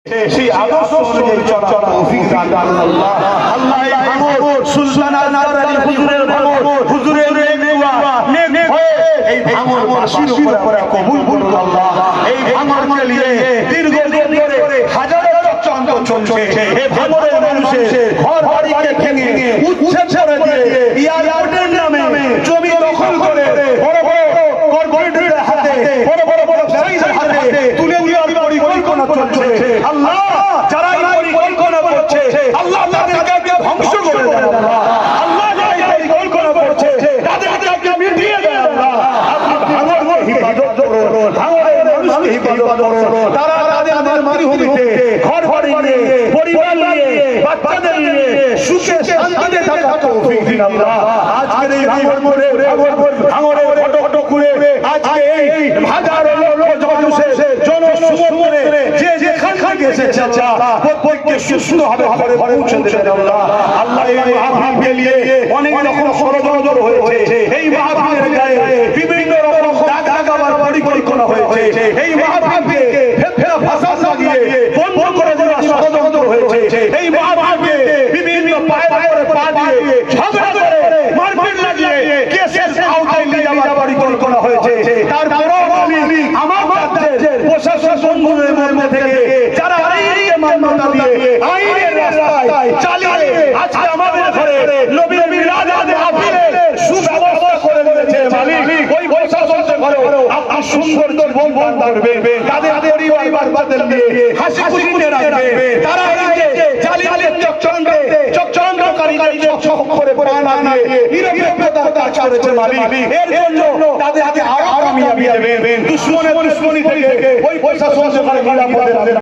সেই আদর্শ অনুযায়ী চলা তৌফিক দান করুন আল্লাহ। আল্লাহ এই ভাঙর সুলতান আজহার আলী হুজুরের ভাঙর হুজুরের নেক হয়ে এই ভাঙর বাসীর উপরে কবুল করুন আল্লাহ। এই ভাঙরকে নিয়ে দীর্ঘদিন ধরে হাজারো চক্রান্ত চলছে। এই ভাঙরের মানুষের ঘর বাড়িকে ভেঙে উচ্ছেদ করে দিয়ে এয়ারপোর্টের নামে জমি দখল করে বড় বড় কর্পোরেটদের হাতে বড় বড় ব্যবসায়ীদের হাতে তুলে দেওয়ার পরিকল্পনা চলছে। আল্লাহ যারা এই পরিকল্পনা করছে আল্লাহ তাদেরকে ধ্বংস করে দেন আল্লাহ। আল্লাহ যারা এই পরিকল্পনা করছে তাদেরকে মিটিয়ে দেন আল্লাহ। আপনি ভাঙরকে হিফাজত করুন, ভাঙরের মানুষকে হিফাজত করুন। তারা তাদের মাতৃভূমিতে ঘর বাড়ি নিয়ে পরিবার নিয়ে বাচ্চাদের নিয়ে সুখে শান্তিতে থাকার তৌফিক দিন আল্লাহ। আজকের এই ভাঙরে ফটো করে আজকে এই হাজারো লোক মানুষের জনসমুদ্রে যে যেখান থেকে এসেছে আল্লাহ প্রত্যেককে সুস্থভাবে ঘরে পৌঁছে দেবেন আল্লাহ। আল্লাহ এই মাহফিলকে নিয়ে অনেক রকম ষড়যন্ত্র হয়েছে। এই মাহফিলের গায়ে বিভিন্ন রকম দাগ লাগাবার পরিকল্পনা হয়েছে। এই মাহফিলকে ফেরা ফাসাদ লাগিয়ে বন্ধ করে দেওয়ার ষড়যন্ত্র হয়েছে। এই মাহফিলকে বিভিন্ন পায়ে পা দিয়ে ঝগড়া করে মারপিট লাগিয়ে কেসের আওতায় নিয়ে যাওয়ার পরিকল্পনা হয়েছে। তারপরও আমি আমার রাজ্যের প্রশাসন বন্ধুদের মধ্যে থেকে যারা আইনকে মান্যতা দিয়ে আইনের রাস্তায় চালিয়ে আজকে আমাদের ঘরে নবীর মিলাদ মাহফিলের সুব্যবস্থা করে দিয়েছে মালিক। ওই প্রশাসনকে ঘরে আপনি সুন্দর বন্ধন করবেন, তাদের পরিবার বাচ্চাদের নিয়ে হাসি খুশিতে রাখবেন। তারা আইনকে জালিয়াতের চক্রান্তকারীদের চক্র করে প্রাণ দিয়ে নিরপেক্ষতার কাজ করেছে মালিক। এর জন্য তাদের হাতে আরো কামিয়াবি দেবেন। দুশ্মনী থেকে ওই প্রশাসনকে ঘরে নিরাপদে